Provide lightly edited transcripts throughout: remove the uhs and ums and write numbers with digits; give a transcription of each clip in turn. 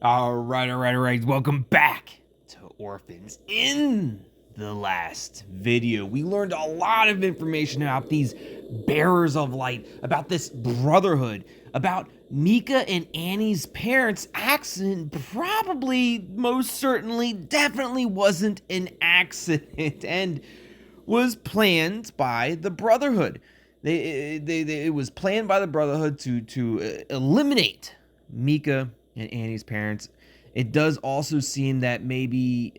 All right. Welcome back to Orphans. In the last video, we learned a lot of information about these bearers of light, about this brotherhood, about Mika and Anni's parents' accident. Probably, most certainly, definitely wasn't an accident and was planned by the Brotherhood. It was planned by the Brotherhood to eliminate Mika and Anni's parents. It does also seem that maybe,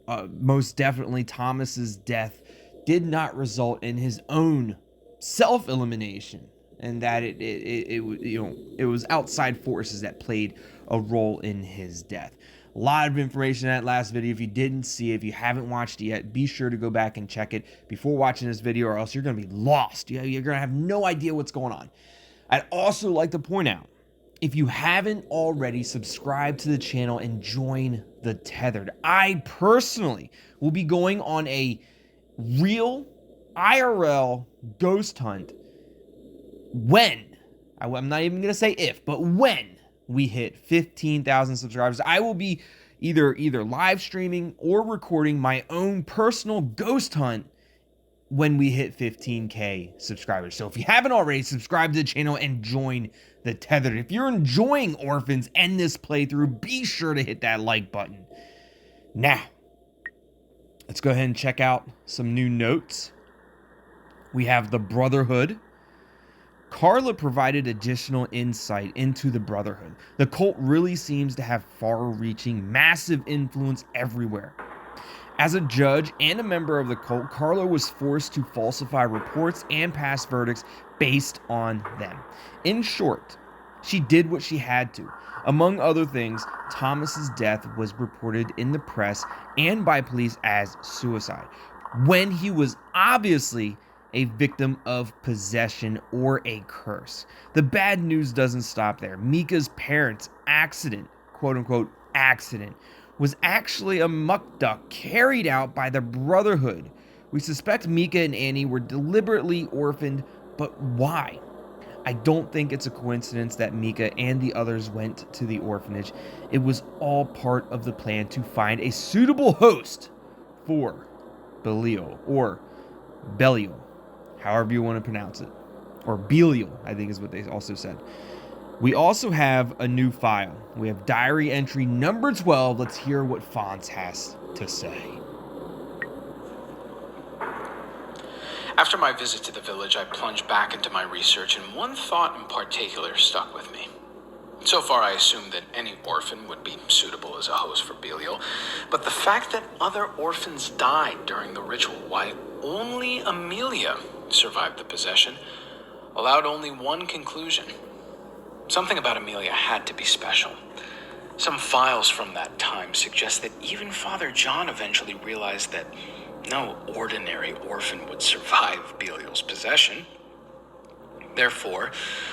most definitely, Thomas's death did not result in his own self-elimination, and that it was outside forces that played a role in his death. A lot of information in that last video. If you didn't see it, if you haven't watched it yet, be sure to go back and check it before watching this video, or else you're going to be lost. You're going to have no idea what's going on. I'd also like to point out, if you haven't already, subscribe to the channel and join the Tethered. I personally will be going on a real IRL ghost hunt when, I'm not even going to say if, but when we hit 15,000 subscribers. I will be either live streaming or recording my own personal ghost hunt when we hit 15k subscribers. So if you haven't already, subscribe to the channel and join the Tethered. If you're enjoying Orphans and this playthrough, be sure to hit that like button. Now, let's go ahead and check out some new notes. We have the Brotherhood. Carla provided additional insight into the Brotherhood. The cult really seems to have far-reaching, massive influence everywhere. As a judge and a member of the cult, Carla was forced to falsify reports and pass verdicts based on them. In short, she did what she had to. Among other things, Thomas's death was reported in the press and by police as suicide, when he was obviously a victim of possession or a curse. The bad news doesn't stop there. Mika's parents' accident, quote-unquote accident, was actually a muck duck carried out by the Brotherhood. We suspect Mika and Anni were deliberately orphaned, but why? I don't think it's a coincidence that Mika and the others went to the orphanage. It was all part of the plan to find a suitable host for Belial, or Belial, however you want to pronounce it. Or Belial, I think is what they also said. We also have a new file. We have diary entry number 12. Let's hear what Fonz has to say. After my visit to the village, I plunged back into my research, and one thought in particular stuck with me. So far, I assumed that any orphan would be suitable as a host for Belial, but the fact that other orphans died during the ritual, why only Emilia survived the possession, allowed only one conclusion. Something about Emilia had to be special. Some files from that time suggest that even Father John eventually realized that no ordinary orphan would survive Belial's possession. Therefore,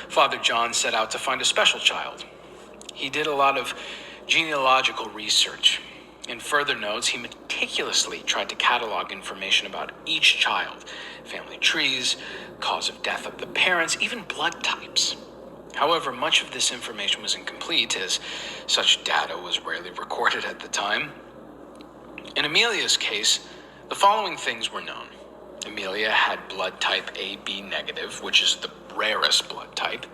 Father John set out to find a special child. He did a lot of genealogical research. In further notes, he meticulously tried to catalog information about each child, family trees, cause of death of the parents, even blood types. However, much of this information was incomplete, as such data was rarely recorded at the time. In Emilia's case, the following things were known. Emilia had blood type AB negative, which is the rarest blood type.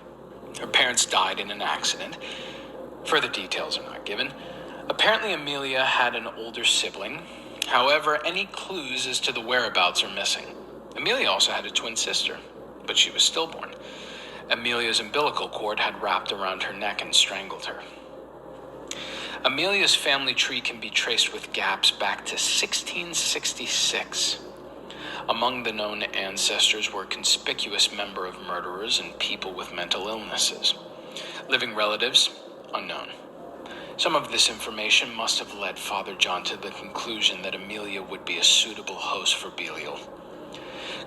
Her parents died in an accident. Further details are not given. Apparently, Emilia had an older sibling. However, any clues as to the whereabouts are missing. Emilia also had a twin sister, but she was stillborn. Emilia's umbilical cord had wrapped around her neck and strangled her. Emilia's family tree can be traced with gaps back to 1666. Among the known ancestors were conspicuous member of murderers and people with mental illnesses. Living relatives, unknown. Some of this information must have led Father John to the conclusion that Emilia would be a suitable host for Belial.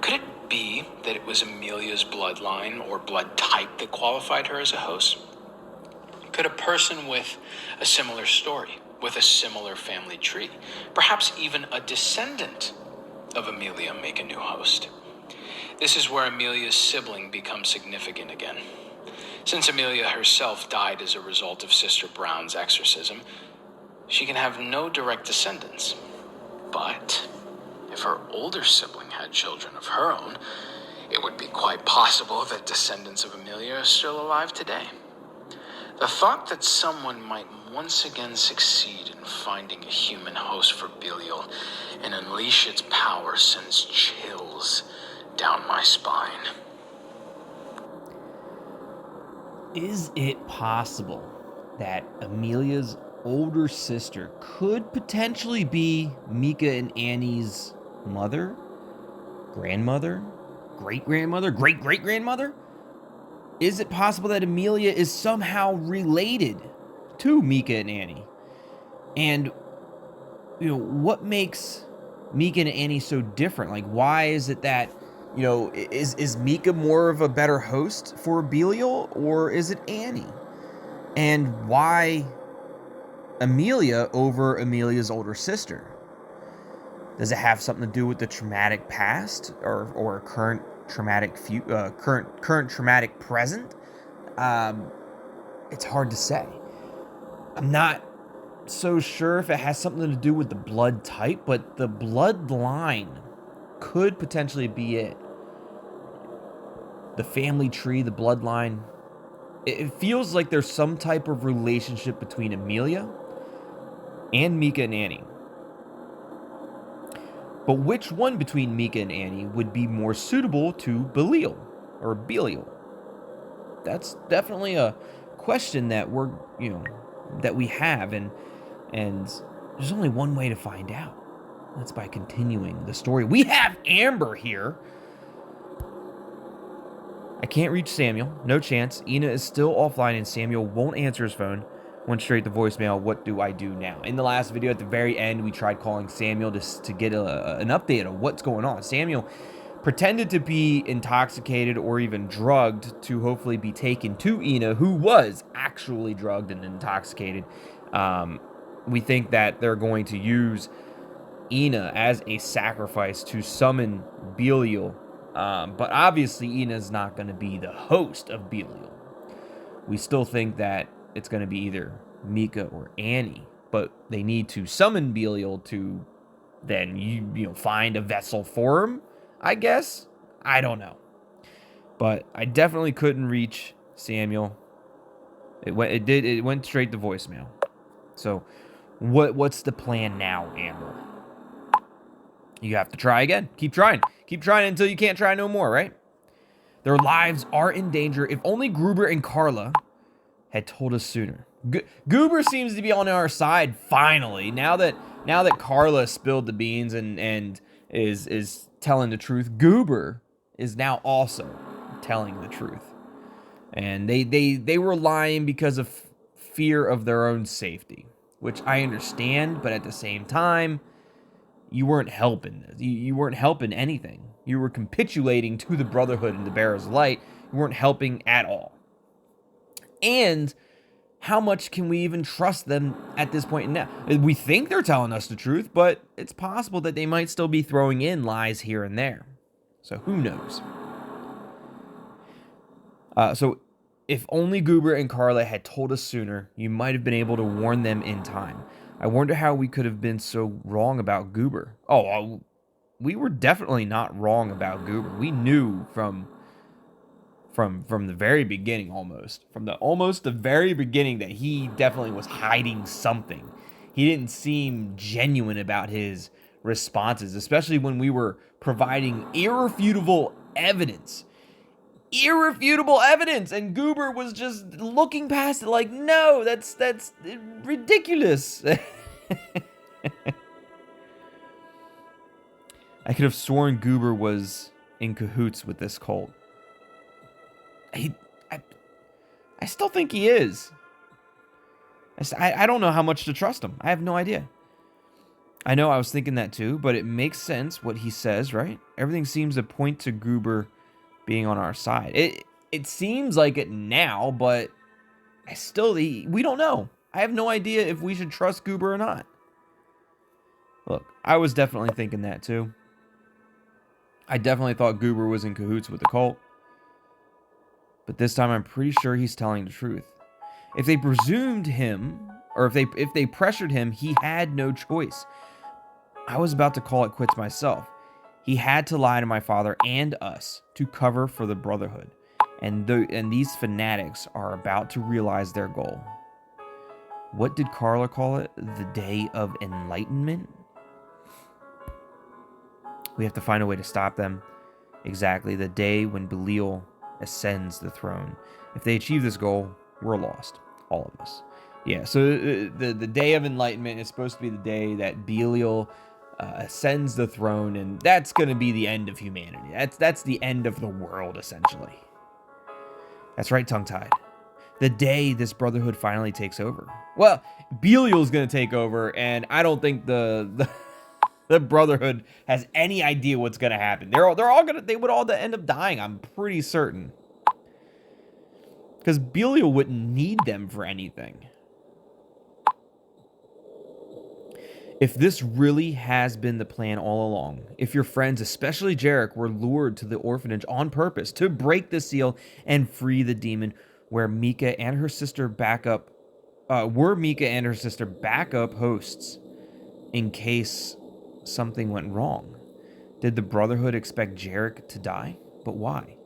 Could it be that it was Emilia's bloodline or blood type that qualified her as a host? Could a person with a similar story, with a similar family tree, perhaps even a descendant of Emilia, make a new host? This is where Emilia's sibling becomes significant again. Since Emilia herself died as a result of Sister Brown's exorcism, she can have no direct descendants. But if her older sibling had children of her own, it would be quite possible that descendants of Emilia are still alive today. The thought that someone might once again succeed in finding a human host for Belial and unleash its power sends chills down my spine. Is it possible that Emilia's older sister could potentially be Mika and Anni's mother, grandmother, great-grandmother, great-great-grandmother? Is it possible that Emilia is somehow related to Mika and Anni? And, what makes Mika and Anni so different? Like, why is it that, is Mika more of a better host for Belial, or is it Anni? And why Emilia over Emilia's older sister? Does it have something to do with the traumatic past or current traumatic current traumatic present? It's hard to say. I'm not so sure if it has something to do with the blood type, but the bloodline could potentially be it. The family tree, the bloodline. It feels like there's some type of relationship between Emilia and Mika and Anni. But which one between Mika and Anni would be more suitable to Belial or Belial? That's definitely a question that that we have, and there's only one way to find out. That's by continuing the story. We have Amber here. I can't reach Samuel. No chance. Ina is still offline and Samuel won't answer his phone. Went straight to voicemail. What do I do now? In the last video, at the very end, we tried calling Samuel to get an update of what's going on. Samuel pretended to be intoxicated or even drugged to hopefully be taken to Ina, who was actually drugged and intoxicated. We think that they're going to use Ina as a sacrifice to summon Belial. But obviously, Ina's not going to be the host of Belial. We still think that it's going to be either Mika or Anni, but they need to summon Belial to then find a vessel for him, I guess. I don't know, but I definitely couldn't reach Samuel. It went straight to voicemail. So, what's the plan now, Amber? You have to try again. Keep trying until you can't try no more, right? Their lives are in danger. If only Gruber and Carla had told us sooner. Goober seems to be on our side finally. Now that Carla spilled the beans and is telling the truth, Goober is now also telling the truth. And they were lying because of fear of their own safety, which I understand, but at the same time, you weren't helping this. You weren't helping anything. You were capitulating to the Brotherhood and the Bearer's Light. You weren't helping at all. And how much can we even trust them at this point now? We think they're telling us the truth, but it's possible that they might still be throwing in lies here and there. So who knows? So if only Goober and Carla had told us sooner, you might have been able to warn them in time. I wonder how we could have been so wrong about Goober. Oh, we were definitely not wrong about Goober. We knew from the very beginning, almost the very beginning, that he definitely was hiding something. He didn't seem genuine about his responses, especially when we were providing irrefutable evidence, and Goober was just looking past it like, no, that's ridiculous. I could have sworn Goober was in cahoots with this cult. I still think he is. I don't know how much to trust him. I have no idea. I know I was thinking that too, but it makes sense what he says, right? Everything seems to point to Goober being on our side. It seems like it now, but we don't know. I have no idea if we should trust Goober or not. Look, I was definitely thinking that too. I definitely thought Goober was in cahoots with the cult. But this time I'm pretty sure he's telling the truth. If they presumed him, or if they pressured him, he had no choice. I was about to call it quits myself. He had to lie to my father and us to cover for the Brotherhood. And these fanatics are about to realize their goal. What did Carla call it? The day of enlightenment? We have to find a way to stop them. Exactly, the day when Belial ascends the throne. If they achieve this goal, we're lost. All of us. Yeah, so the day of enlightenment is supposed to be the day that Belial ascends the throne, and that's going to be the end of humanity. That's the end of the world, essentially. That's right, tongue-tied. The day this Brotherhood finally takes over. Well, Belial's going to take over, and I don't think the Brotherhood has any idea what's going to happen. They would all end up dying, I'm pretty certain. Because Belial wouldn't need them for anything. If this really has been the plan all along, if your friends, especially Jarek, were lured to the orphanage on purpose to break the seal and free the demon, were Mika and her sister backup hosts in case something went wrong? Did the Brotherhood expect Jarek to die? But why?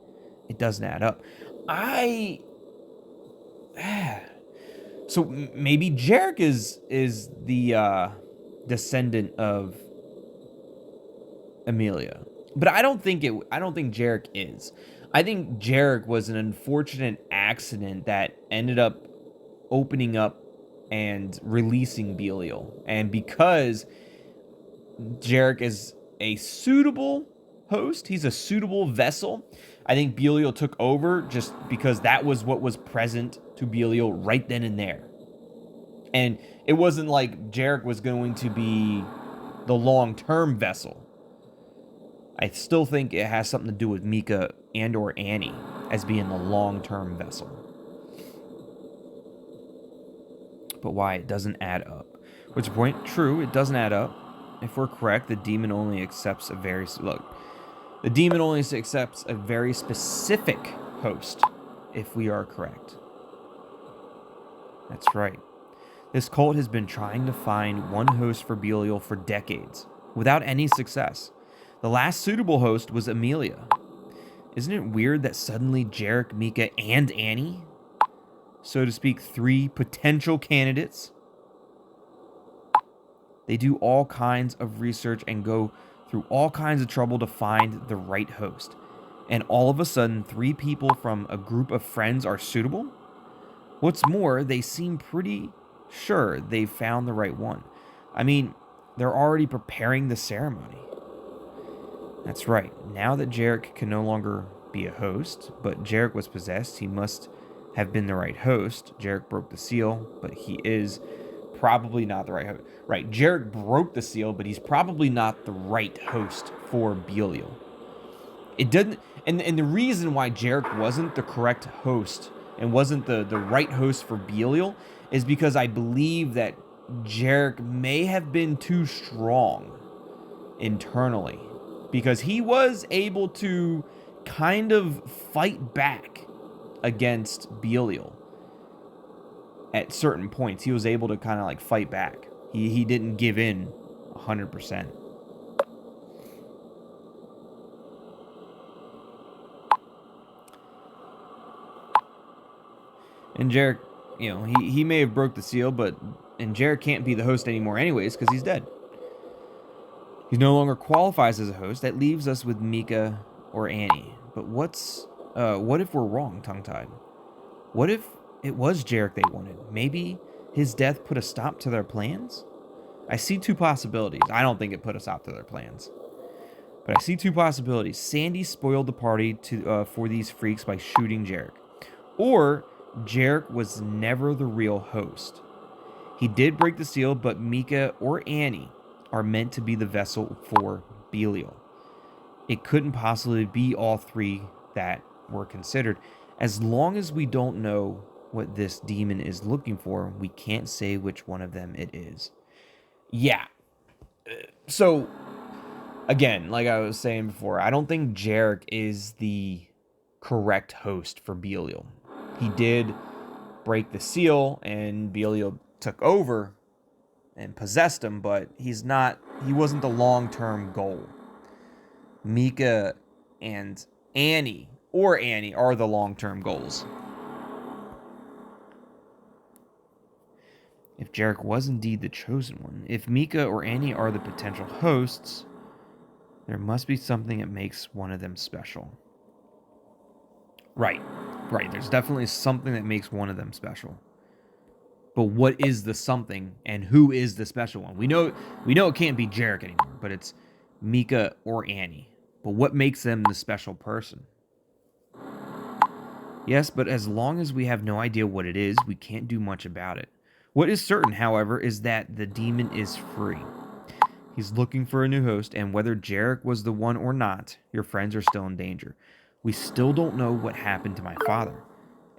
It doesn't add up. So maybe Jarek is the descendant of Emilia, but I don't think Jarek is. I think Jarek was an unfortunate accident that ended up opening up and releasing Belial, and because Jarek is a suitable host, he's a suitable vessel, I think Belial took over just because that was what was present to Belial right then and there. And it wasn't like Jarek was going to be the long-term vessel. I still think it has something to do with Mika and or Anni as being the long-term vessel. But why? It doesn't add up. What's your point? True, it doesn't add up. If we're correct, the demon only accepts a very specific host, if we are correct. That's right. This cult has been trying to find one host for Belial for decades, without any success. The last suitable host was Emilia. Isn't it weird that suddenly Jarek, Mika, and Anni, so to speak, 3 potential candidates, they do all kinds of research and go through all kinds of trouble to find the right host. And all of a sudden, 3 people from a group of friends are suitable? What's more, they seem pretty sure they've found the right one. I mean, they're already preparing the ceremony. That's right. Now that Jarek can no longer be a host, but Jarek was possessed, he must have been the right host. Jarek broke the seal, but he is probably not the right host. Right, Jarek broke the seal, but he's probably not the right host for Belial. It doesn't, and the reason why Jarek wasn't the correct host and wasn't the right host for Belial is because I believe that Jarek may have been too strong internally, because he was able to kind of fight back against Belial at certain points. He was able to kind of like fight back. He didn't give in 100%. And Jarek, he may have broke the seal, and Jarek can't be the host anymore anyways because he's dead. He no longer qualifies as a host. That leaves us with Mika or Anni. But what if we're wrong, tongue-tied? What if it was Jarek they wanted? Maybe his death put a stop to their plans? I see 2 possibilities. I don't think it put a stop to their plans, but I see 2 possibilities. Sandy spoiled the party for these freaks by shooting Jarek. Or Jarek was never the real host. He did break the seal, but Mika or Anni are meant to be the vessel for Belial. It couldn't possibly be all 3 that were considered. As long as we don't know what this demon is looking for, we can't say which one of them it is. Yeah. So, again, like I was saying before, I don't think Jarek is the correct host for Belial. He did break the seal, and Belial took over and possessed him, but he wasn't the long-term goal. Mika and Anni are the long-term goals. If Jarek was indeed the chosen one, if Mika or Anni are the potential hosts, there must be something that makes one of them special. Right. There's definitely something that makes one of them special. But what is the something, and who is the special one? We know it can't be Jarek anymore, but it's Mika or Anni. But what makes them the special person? Yes, but as long as we have no idea what it is, we can't do much about it. What is certain, however, is that the demon is free. He's looking for a new host, and whether Jarek was the one or not, your friends are still in danger. We still don't know what happened to my father.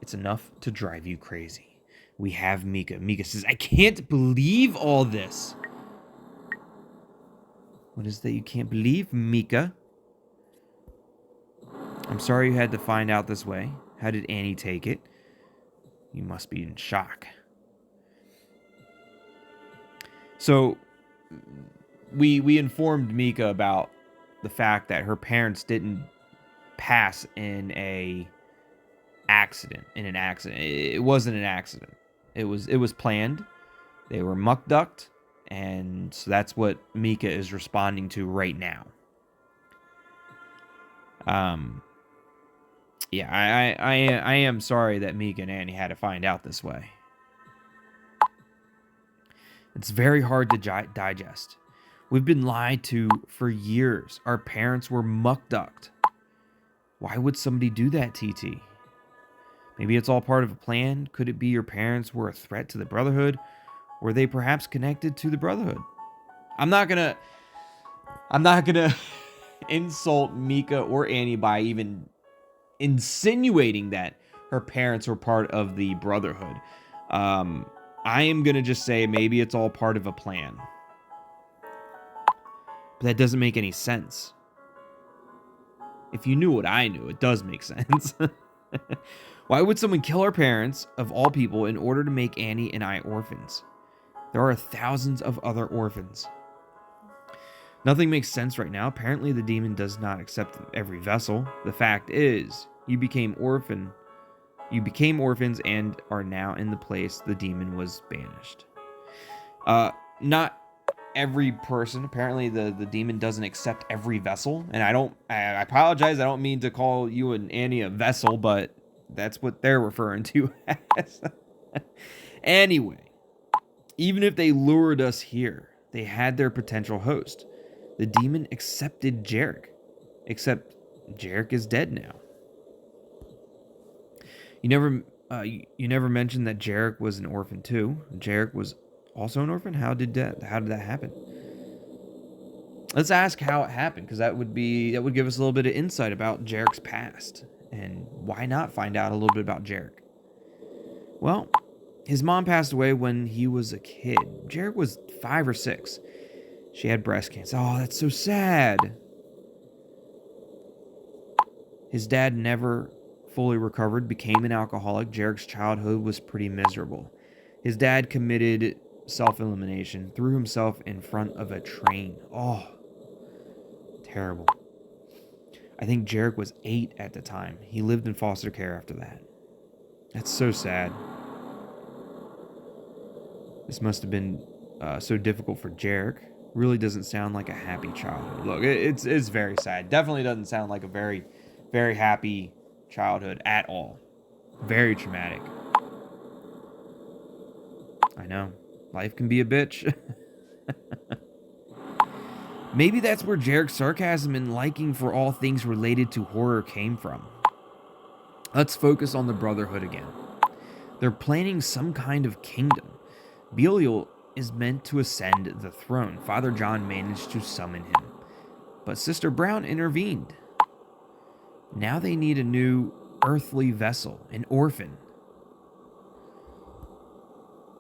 It's enough to drive you crazy. We have Mika. Mika says, I can't believe all this. What is that you can't believe, Mika? I'm sorry you had to find out this way. How did Anni take it? You must be in shock. So, we informed Mika about the fact that her parents didn't pass in an accident. It wasn't an accident. It was planned. They were muck ducked, and so that's what Mika is responding to right now. Yeah, I am sorry that Mika and Anni had to find out this way. It's very hard to digest. We've been lied to for years. Our parents were muck ducked. Why would somebody do that, TT? Maybe it's all part of a plan. Could it be your parents were a threat to the Brotherhood? Were they perhaps connected to the Brotherhood? I'm not gonna insult Mika or Anni by even insinuating that her parents were part of the Brotherhood. I am gonna just say maybe it's all part of a plan. But that doesn't make any sense. If you knew what I knew, it does make sense. Why would someone kill our parents, of all people, in order to make Anni and I orphans? There are thousands of other orphans. Nothing makes sense right now. Apparently the demon does not accept every vessel. The fact is, you became orphans and are now in the place the demon was banished. Not every person. Apparently the demon doesn't accept every vessel. And I apologize. I don't mean to call you and Anni a vessel, but that's what they're referring to as. Anyway, even if they lured us here, they had their potential host. The demon accepted Jarek, except Jarek is dead now. You never mentioned that Jarek was an orphan too. Jarek was also an orphan. How did that happen? Let's ask how it happened, because that would give us a little bit of insight about Jarek's past, and why not find out a little bit about Jarek? Well, his mom passed away when he was a kid. Jarek was 5 or 6. She had breast cancer. Oh, that's so sad. His dad never fully recovered, became an alcoholic. Jarek's childhood was pretty miserable. His dad committed self-elimination, threw himself in front of a train. Oh, terrible. I think Jarek was 8 at the time. He lived in foster care after that. That's so sad. This must have been so difficult for Jarek. Really doesn't sound like a happy childhood. Look, it's very sad. Definitely doesn't sound like a very, very happy childhood at all. Very traumatic. I know. Life can be a bitch. Maybe that's where Jarek's sarcasm and liking for all things related to horror came from. Let's focus on the Brotherhood again. They're planning some kind of kingdom. Belial is meant to ascend the throne. Father John managed to summon him, but Sister Brown intervened. Now they need a new earthly vessel, an orphan.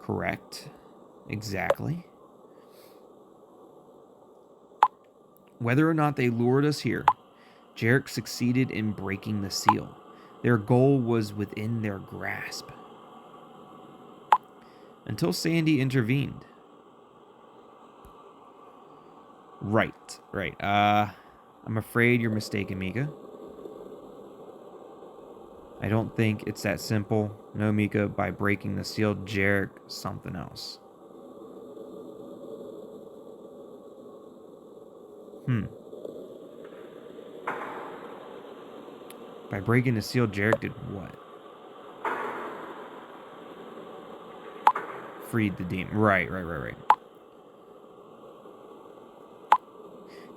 Correct. Exactly. Whether or not they lured us here, Jarek succeeded in breaking the seal. Their goal was within their grasp. Until Sandy intervened. Right. I'm afraid you're mistaken, Mika. I don't think it's that simple. No, Mika, by breaking the seal, Jarek, something else. By breaking the seal, Jarek did what? Freed the demon. Right.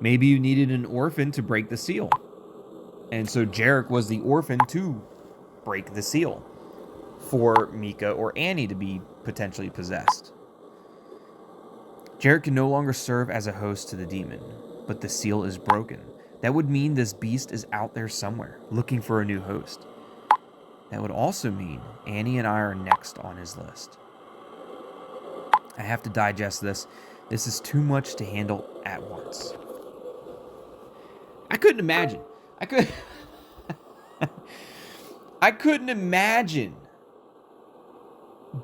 Maybe you needed an orphan to break the seal. And so Jarek was the orphan to break the seal for Mika or Annie to be potentially possessed. Jarek can no longer serve as a host to the demon, but the seal is broken. That would mean this beast is out there somewhere, looking for a new host. That would also mean Annie and I are next on his list. I have to digest this. This is too much to handle at once. I couldn't imagine. I couldn't imagine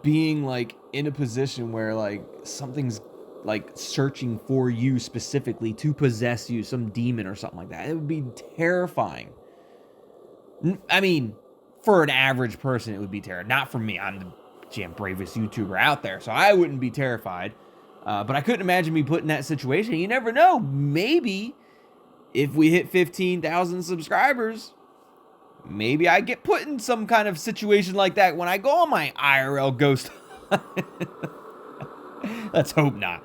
being like in a position where like something's like searching for you specifically to possess you, some demon or something like that. It would be terrifying. I mean, for an average person, it would be terrifying. Not for me. I'm the damn bravest YouTuber out there, so I wouldn't be terrified. But I couldn't imagine me put in that situation. You never know. Maybe if we hit 15,000 subscribers, maybe I get put in some kind of situation like that when I go on my IRL ghost. Let's hope not.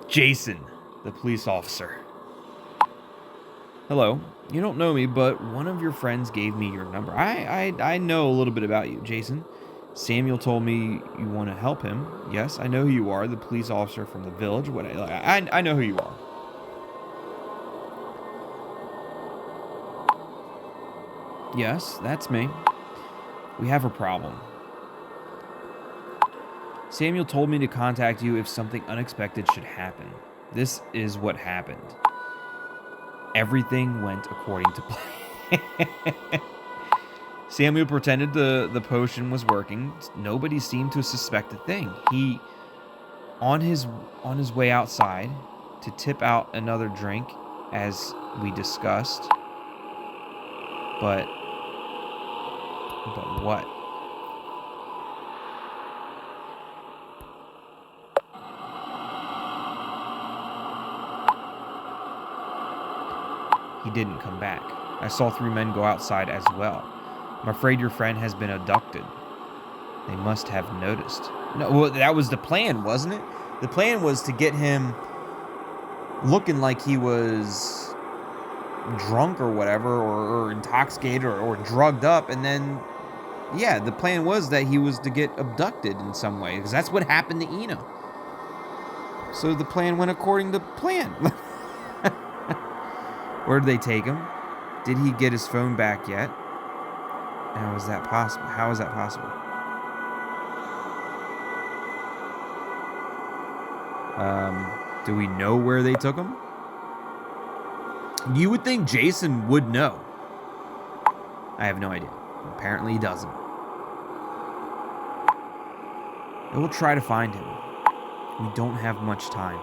Jason, the police officer. Hello. You don't know me, but one of your friends gave me your number. I know a little bit about you, Jason. Samuel told me you want to help him. Yes, I know who you are, the police officer from the village. I know who you are. Yes, that's me. We have a problem. Samuel told me to contact you if something unexpected should happen. This is what happened. Everything went according to plan. Samuel pretended the potion was working. Nobody seemed to suspect a thing. He, on his way outside to tip out another drink, as we discussed. But what? He didn't come back. I saw 3 men go outside as well. I'm afraid your friend has been abducted. They must have noticed. No, well, that was the plan, wasn't it? The plan was to get him looking like he was drunk or whatever, or intoxicated or drugged up, and then, yeah, the plan was that he was to get abducted in some way, because that's what happened to Ina. So the plan went according to plan. Where did they take him? Did he get his phone back yet? How is that possible? How is that possible? Do we know where they took him? You would think Jason would know. I have no idea. Apparently he doesn't. I will try to find him. We don't have much time.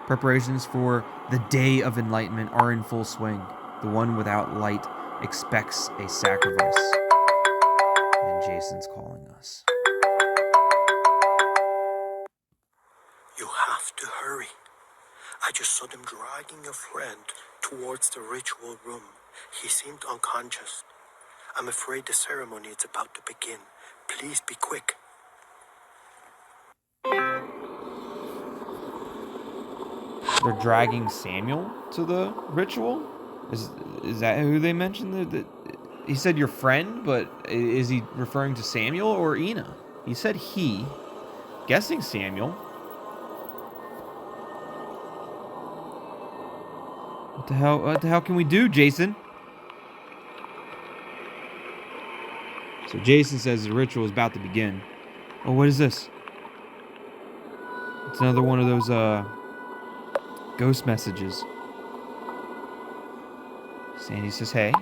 Preparations for the Day of Enlightenment are in full swing. The one without light expects a sacrifice. And Jason's calling us. You have to hurry. I just saw them dragging a friend towards the ritual room. He seemed unconscious. I'm afraid the ceremony is about to begin. Please be quick. They're dragging Samuel to the ritual? Is that who they mentioned? He said your friend, but is he referring to Samuel or Ina? He said he. Guessing Samuel. What the hell can we do, Jason? So Jason says the ritual is about to begin. Oh, what is this? It's another one of those ghost messages. Sandy says, hey.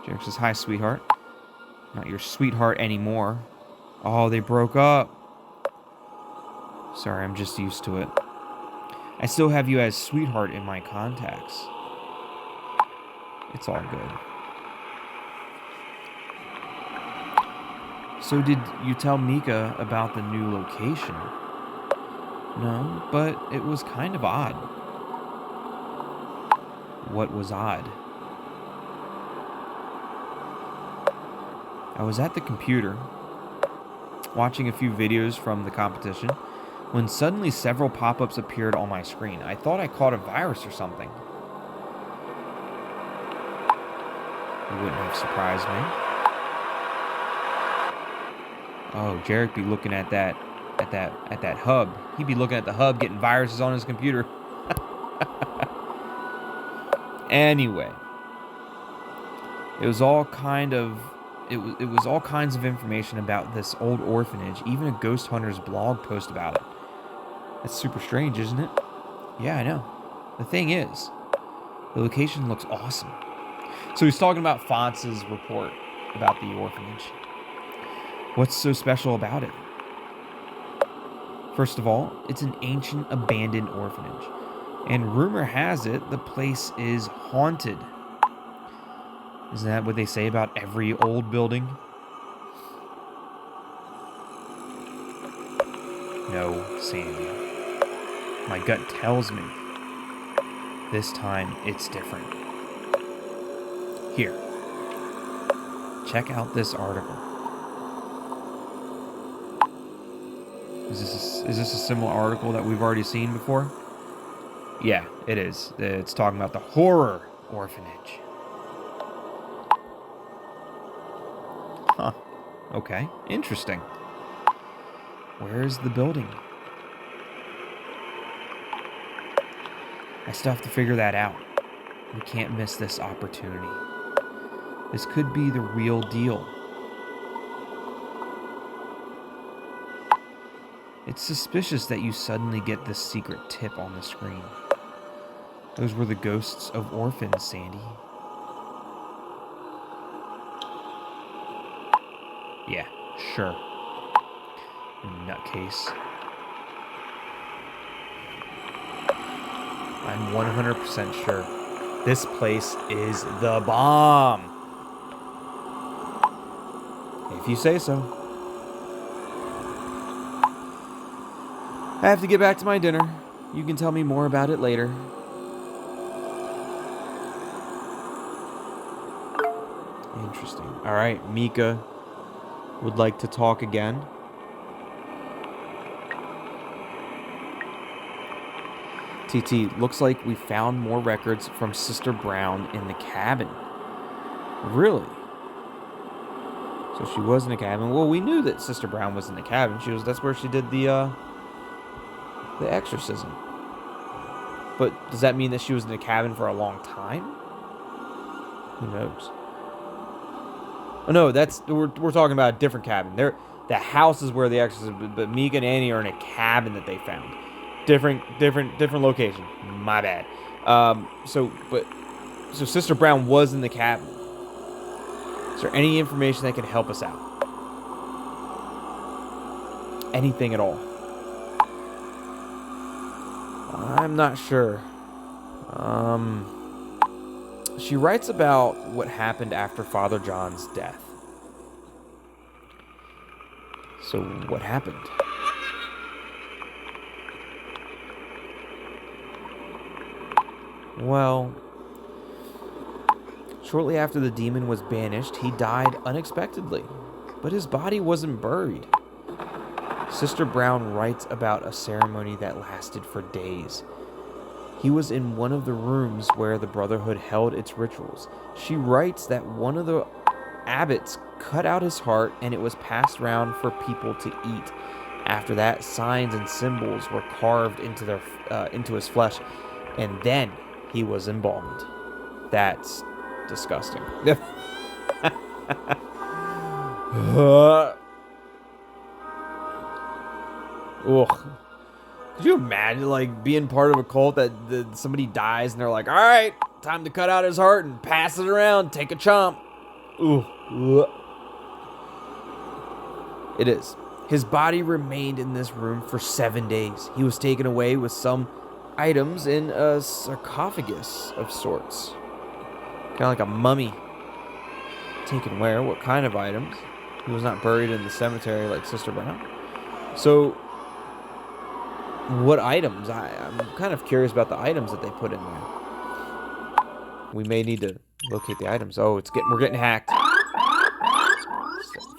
Jarek says, hi, sweetheart. Not your sweetheart anymore. Oh, they broke up. Sorry, I'm just used to it. I still have you as sweetheart in my contacts. It's all good. So did you tell Mika about the new location? No, but it was kind of odd. What was odd? I was at the computer, watching a few videos from the competition, when suddenly several pop-ups appeared on my screen. I thought I caught a virus or something. It wouldn't have surprised me. Oh, Jarek be looking at that hub. He'd be looking at the hub, getting viruses on his computer. Anyway, it was all kinds of information about this old orphanage, even a ghost hunter's blog post about it. That's super strange, isn't it? Yeah, I know. The thing is, the location looks awesome. So he's talking about Fonz's report about the orphanage. What's so special about it? First of all, it's an ancient abandoned orphanage. And rumor has it the place is haunted. Isn't that what they say about every old building? No, Sandy. My gut tells me this time it's different. Here. Check out this article. Is this a similar article that we've already seen before? Yeah, it is. It's talking about the horror orphanage. Huh. Okay, interesting. Where's the building? I still have to figure that out. We can't miss this opportunity. This could be the real deal. It's suspicious that you suddenly get this secret tip on the screen. Those were the ghosts of orphans, Sandy. Yeah, sure. Nutcase. I'm 100% sure. This place is the bomb. If you say so. I have to get back to my dinner. You can tell me more about it later. Interesting. All right, Mika would like to talk again. TT, looks like we found more records from Sister Brown in the cabin. Really? So she was in the cabin. Well, we knew that Sister Brown was in the cabin. That's where she did the exorcism. But does that mean that she was in the cabin for a long time? Who knows? Oh no, we're talking about a different cabin. The house is where the exorcism, but Mika and Anni are in a cabin that they found. Different location. My bad. So Sister Brown was in the cabin. Is there any information that can help us out? Anything at all? I'm not sure. She writes about what happened after Father John's death. So what happened? Well, shortly after the demon was banished, he died unexpectedly, but his body wasn't buried. Sister Brown writes about a ceremony that lasted for days. He was in one of the rooms where the Brotherhood held its rituals. She writes that one of the abbots cut out his heart and it was passed around for people to eat. After that, signs and symbols were carved into his flesh, and then he was embalmed. That's disgusting. Ugh. Could you imagine, like, being part of a cult that somebody dies and they're like, all right, time to cut out his heart and pass it around, take a chomp. Ooh. It is. His body remained in this room for 7 days. He was taken away with some items in a sarcophagus of sorts. Kind of like a mummy. Taken where? What kind of items? He was not buried in the cemetery like Sister Brown. So, what items? I'm kind of curious about the items that they put in there. We may need to locate the items. Oh, we're getting hacked.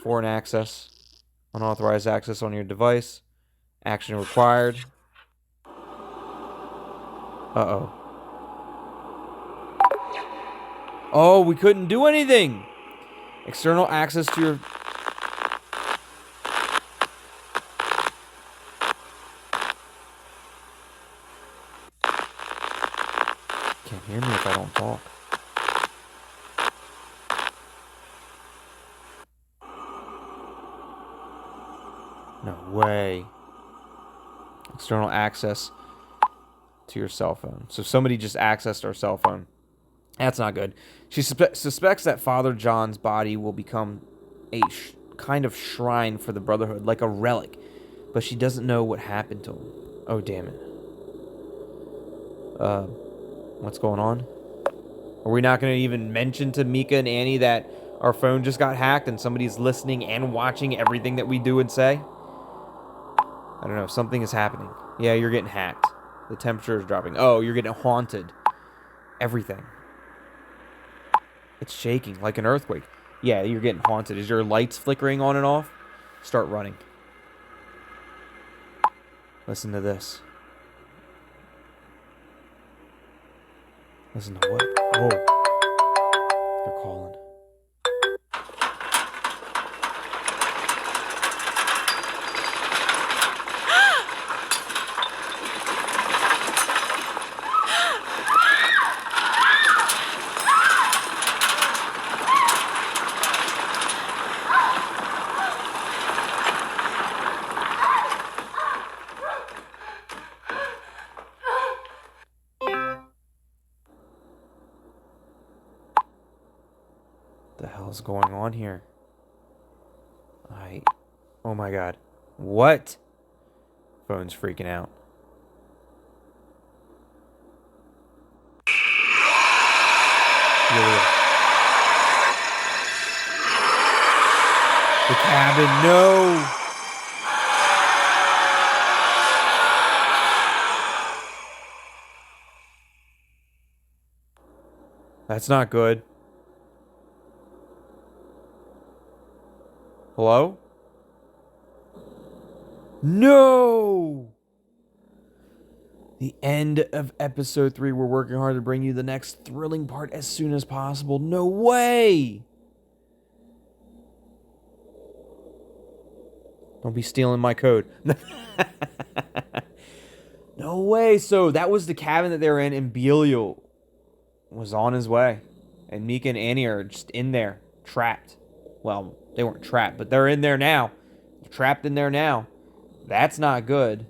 Foreign access. Unauthorized access on your device. Action required. Uh-oh. Oh, we couldn't do anything. External access to your... Can't hear me if I don't talk. No way. External access to your cell phone. So somebody just accessed our cell phone. That's not good. She suspects that Father John's body will become a kind of shrine for the Brotherhood, like a relic. But she doesn't know what happened to him. Oh, damn it. What's going on? Are we not going to even mention to Mika and Anni that our phone just got hacked and somebody's listening and watching everything that we do and say? I don't know. Something is happening. Yeah, you're getting hacked. The temperature is dropping. Oh, you're getting haunted. Everything. It's shaking like an earthquake. Yeah, you're getting haunted. Is your lights flickering on and off? Start running. Listen to this. Listen to what? Oh. They're calling. What the hell's going on here? Oh my god. What? Phone's freaking out. Emilia. The cabin, no! That's not good. Hello? No! The end of episode 3. We're working hard to bring you the next thrilling part as soon as possible. No way! Don't be stealing my code. No way. So that was the cabin that they were in, and Belial was on his way. And Mika and Anni are just in there, trapped. Well, they weren't trapped, but they're in there now. They're trapped in there now. That's not good.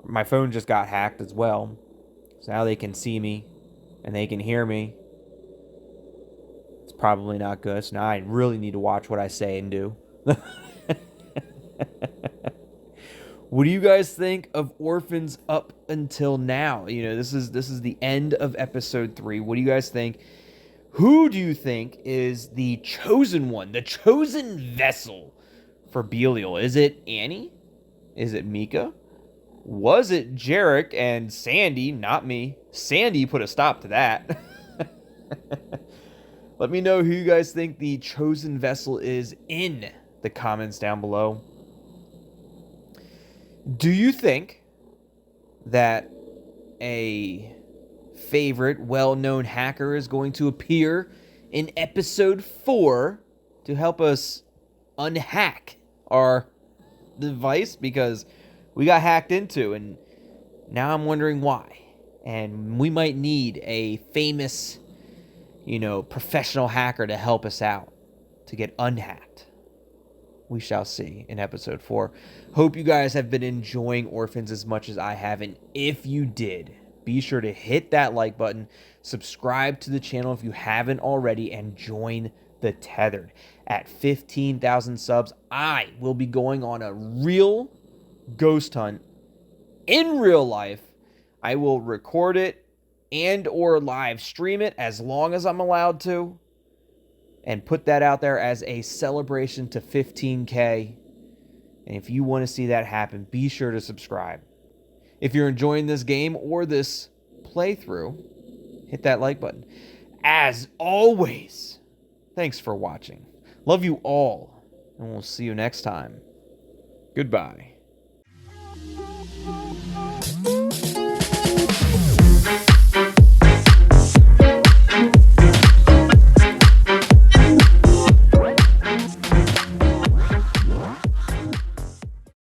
My phone just got hacked as well. So now they can see me and they can hear me. It's probably not good. So now I really need to watch what I say and do. What do you guys think of Orphans up until now? You know, this is the end of episode 3. What do you guys think? Who do you think is the chosen one, the chosen vessel for Belial? Is it Anni? Is it Mika? Was it Jarek and Sandy? Not me. Sandy put a stop to that. Let me know who you guys think the chosen vessel is in the comments down below. Do you think that a favorite, well-known hacker is going to appear in episode 4 to help us unhack our device? Because we got hacked into, and now I'm wondering why. And we might need a famous professional hacker to help us out to get unhacked. We shall see in episode 4. Hope you guys have been enjoying Orphans as much as I have, and if you did, be sure to hit that like button, subscribe to the channel if you haven't already, and join the Tethered. At 15,000 subs, I will be going on a real ghost hunt in real life. I will record it and or live stream it as long as I'm allowed to, and put that out there as a celebration to 15K. And if you want to see that happen, be sure to subscribe. If you're enjoying this game or this playthrough, hit that like button. As always, thanks for watching. Love you all, and we'll see you next time. Goodbye.